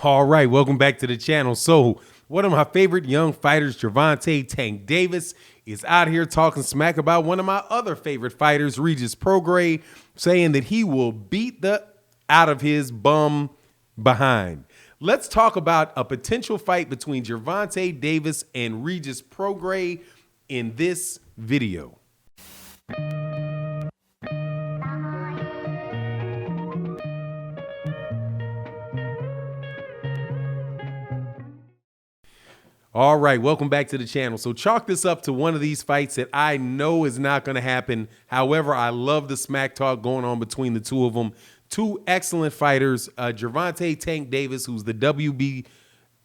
All right, welcome back to the channel. So, one of my favorite young fighters, Gervonta Tank Davis, is out here talking smack about one of my other favorite fighters, Regis Prograis, saying that he will beat the out of his bum behind. Let's talk about a potential fight between Gervonta Davis and Regis Prograis in this video. All right, welcome back to the channel. So chalk this up to one of these fights that I know is not going to happen. However, I love the smack talk going on between the two of them. Two excellent fighters, Gervonta Tank Davis, who's the WBA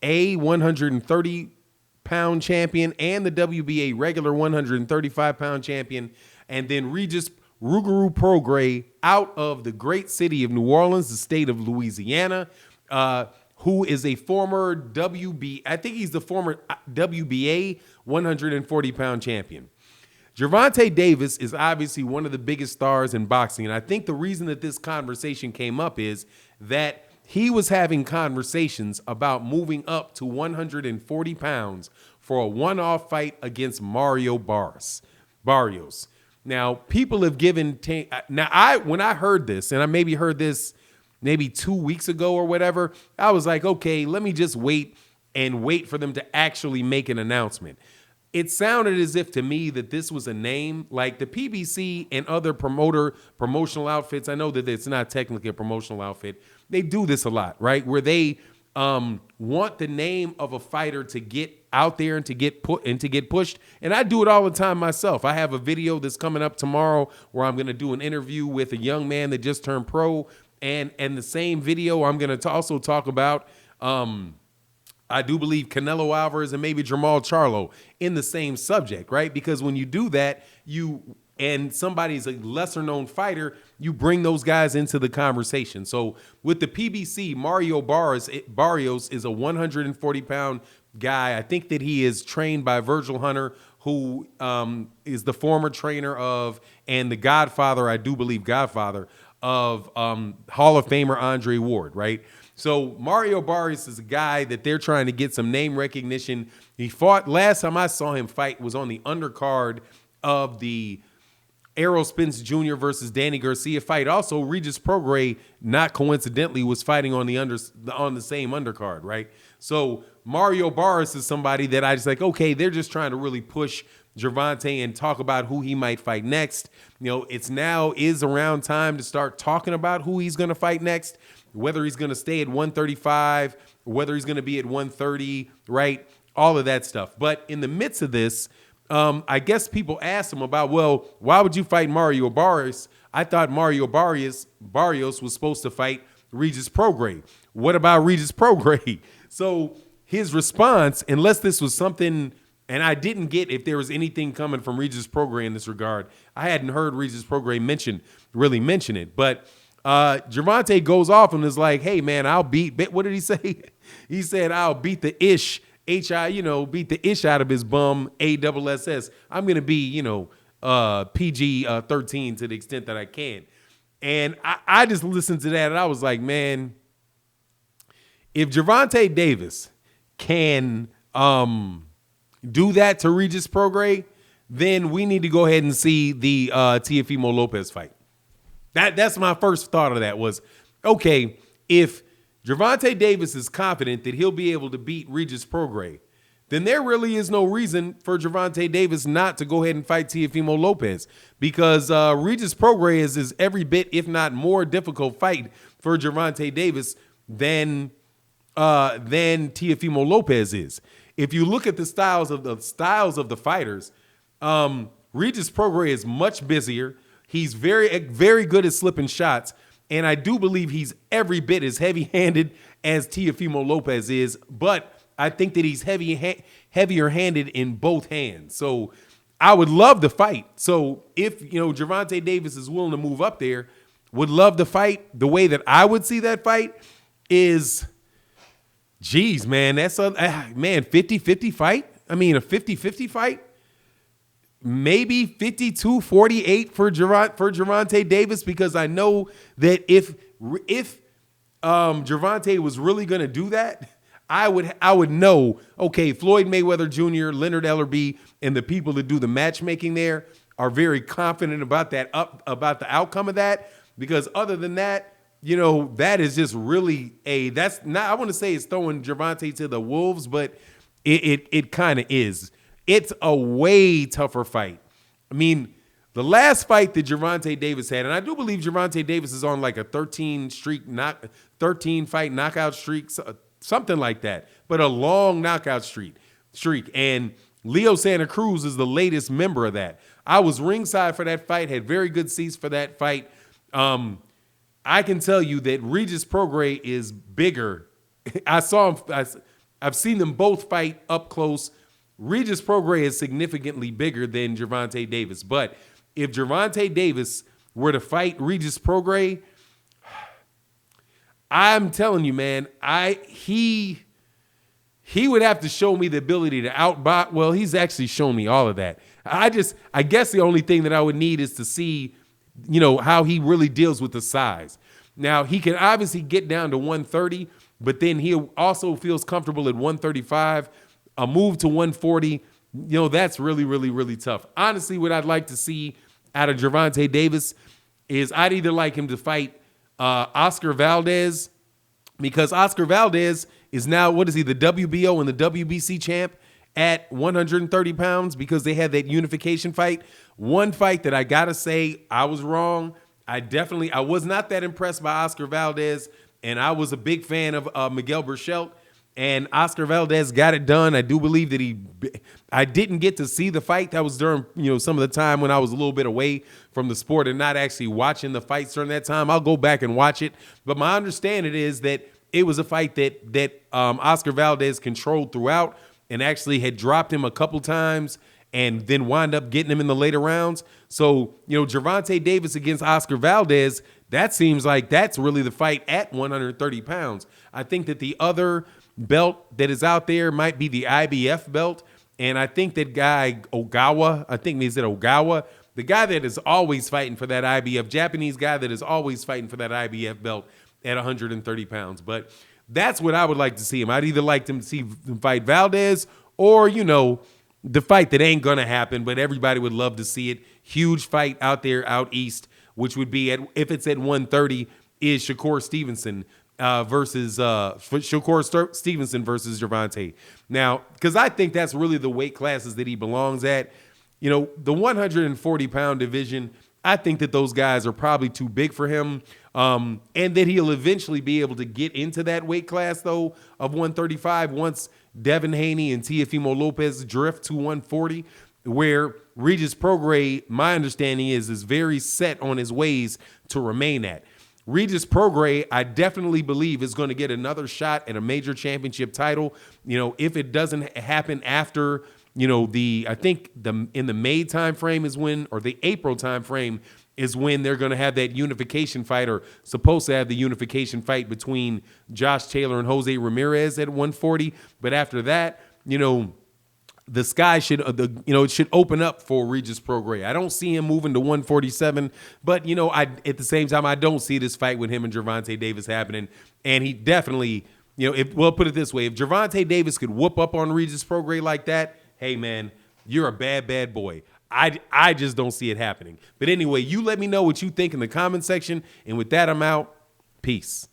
130-pound champion and the WBA regular 135-pound champion, and then Regis Prograis out of the great city of New Orleans, the state of Louisiana, who is a former I think he's the former WBA 140-pound champion. Gervonta Davis is obviously one of the biggest stars in boxing, and I think the reason that this conversation came up is that he was having conversations about moving up to 140 pounds for a one-off fight against Mario Barrios. Now, people have given when I heard this, and I maybe heard this maybe 2 weeks ago or whatever, I was like, okay, let me just wait for them to actually make an announcement. It sounded as if to me that this was a name like the PBC and other promotional outfits. I know that it's not technically a promotional outfit. They do this a lot, right? Where they want the name of a fighter to get out there and to get pushed. And I do it all the time myself. I have a video that's coming up tomorrow where I'm going to do an interview with a young man that just turned pro. And the same video, I'm going to also talk about, I do believe, Canelo Alvarez and maybe Jamal Charlo in the same subject, right? Because when you do that, and somebody's a lesser known fighter, you bring those guys into the conversation. So with the PBC, Mario Barrios is a 140-pound guy. I think that he is trained by Virgil Hunter, who is the former trainer of, and the godfather, I do believe godfather, of Hall of Famer Andre Ward, right? So Mario Barrios is a guy that they're trying to get some name recognition. He fought, last time I saw him fight was on the undercard of the Errol Spence Jr. versus Danny Garcia fight. Also, Regis Prograis, not coincidentally, was fighting on the same undercard, right? So Mario Barrios is somebody that I just like, okay, they're just trying to really push Gervonta and talk about who he might fight next. You know, it's now is around time to start talking about who he's going to fight next, whether he's going to stay at 135, whether he's going to be at 130, right? All of that stuff. But in the midst of this, I guess people asked him about, well, why would you fight Mario Barrios? I thought Mario Barrios was supposed to fight Regis Prograis. What about Regis Prograis? So his response, unless this was something, and I didn't get if there was anything coming from Regis Prograis in this regard. I hadn't heard Regis Prograis really mention it. But Gervonta goes off and is like, hey, man, I'll beat, what did he say? He said, I'll beat the ish, beat the ish out of his bum, ASS. I'm going to be, PG 13 to the extent that I can. And I just listened to that and I was like, man, if Gervonta Davis can do that to Regis Prograis, then we need to go ahead and see the Teofimo Lopez fight. That's my first thought of that was, okay, if Gervonta Davis is confident that he'll be able to beat Regis Prograis, then there really is no reason for Gervonta Davis not to go ahead and fight Teofimo Lopez, because Regis Prograis is every bit, if not more difficult fight for Gervonta Davis than Teofimo Lopez is. If you look at the styles of the fighters, Regis Prograis is much busier. He's very, very good at slipping shots. And I do believe he's every bit as heavy-handed as Teofimo Lopez is. But I think that he's heavier-handed in both hands. So I would love the fight. So if, Gervonta Davis is willing to move up there, would love the fight. The way that I would see that fight is, geez, man, that's a 50-50 fight. I mean, a 50-50 fight. Maybe 52-48 for Gervonta Davis, because I know that if Gervonta was really going to do that, I would know, okay, Floyd Mayweather Jr., Leonard Ellerbe, and the people that do the matchmaking there are very confident about about the outcome of that. Because other than that, that is just really that's not, I want to say it's throwing Gervonta to the wolves, but it kind of is. It's a way tougher fight. I mean, the last fight that Gervonta Davis had, and I do believe Gervonta Davis is on like a 13 fight knockout streak, something like that, but a long knockout streak. And Leo Santa Cruz is the latest member of that. I was ringside for that fight, had very good seats for that fight. I can tell you that Regis Prograis is bigger. I saw him. I've seen them both fight up close. Regis Prograis is significantly bigger than Gervonta Davis. But if Gervonta Davis were to fight Regis Prograis, I'm telling you, man, he would have to show me the ability to outbox. Well, he's actually shown me all of that. I guess the only thing that I would need is to see, how he really deals with the size. Now, he can obviously get down to 130, but then he also feels comfortable at 135. A move to 140, that's really, really, really tough. Honestly, what I'd like to see out of Gervonta Davis is I'd either like him to fight Oscar Valdez, because Oscar Valdez is now, what is he, the WBO and the WBC champ at 130 pounds, because they had that unification fight. One fight that I got to say I was wrong. I was not that impressed by Oscar Valdez, and I was a big fan of Miguel Berchelt. And Oscar Valdez got it done. I do believe that I didn't get to see the fight. That was during, some of the time when I was a little bit away from the sport and not actually watching the fights during that time. I'll go back and watch it. But my understanding is that it was a fight that Oscar Valdez controlled throughout and actually had dropped him a couple times and then wound up getting him in the later rounds. So, Gervonta Davis against Oscar Valdez, that seems like that's really the fight at 130 pounds. I think that the other belt that is out there might be the IBF belt. And I think that guy Ogawa, the guy that is always fighting for that IBF, Japanese guy that is always fighting for that IBF belt at 130 pounds. But that's what I would like to see him. I'd either like to see him fight Valdez or, the fight that ain't going to happen, but everybody would love to see it. Huge fight out there, out east, which would be, if it's at 130, is Shakur Stevenson versus Gervonta. Now, because I think that's really the weight classes that he belongs at. The 140-pound division, I think that those guys are probably too big for him, and that he'll eventually be able to get into that weight class, though, of 135 once Devin Haney and Teofimo Lopez drift to 140, where Regis Prograis, my understanding is very set on his ways to remain at. Regis Prograis, I definitely believe, is going to get another shot at a major championship title. If it doesn't happen after, I think in the May timeframe is when, or the April timeframe is when they're going to have that unification fight, or supposed to have the unification fight between Josh Taylor and Jose Ramirez at 140. But after that, the sky should, it should open up for Regis Prograis. I don't see him moving to 147, but at the same time, I don't see this fight with him and Gervonta Davis happening. And he definitely, put it this way: if Gervonta Davis could whoop up on Regis Prograis like that, hey man, you're a bad, bad boy. I just don't see it happening. But anyway, you let me know what you think in the comment section. And with that, I'm out. Peace.